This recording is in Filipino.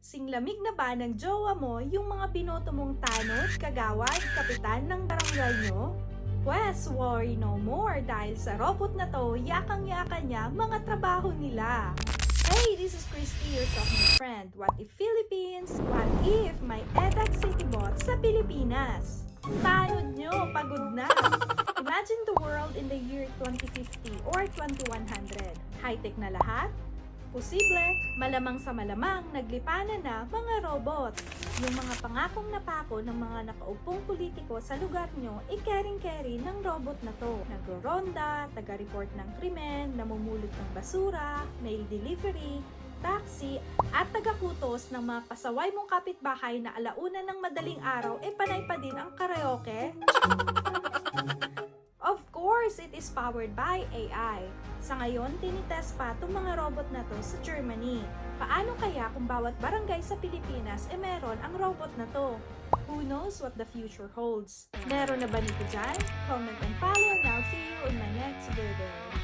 Singlamig na ba ng jowa mo yung mga binoto mong tanod, kagawad, kapitan ng barangay nyo? Pwes, worry no more dahil sa robot na to, yakang-yakan niya mga trabaho nila. Hey, this is Christy, your talking friend. What if Philippines? What if may EDX City bot sa Pilipinas? Tanod nyo, pagod na! Imagine the world in the year 2050 or 2100. High-tech na lahat? Posible, malamang sa malamang, naglipanan na mga robot. Yung mga pangakong napako ng mga nakaupong politiko sa lugar nyo, i-caring-carry ng robot na to. Nagro-ronda, taga-report ng krimen, namumulot ng basura, mail delivery, taxi, at taga-kutos ng mga pasaway mong kapitbahay na alauna ng madaling araw, panay pa din ang karaoke. Of course, it is powered by AI. Sa ngayon, tinitest pa itong mga robot na to sa Germany. Paano kaya kung bawat barangay sa Pilipinas meron ang robot na to? Who knows what the future holds? Meron na ba nito dyan? Comment and follow and I'll see you in my next video.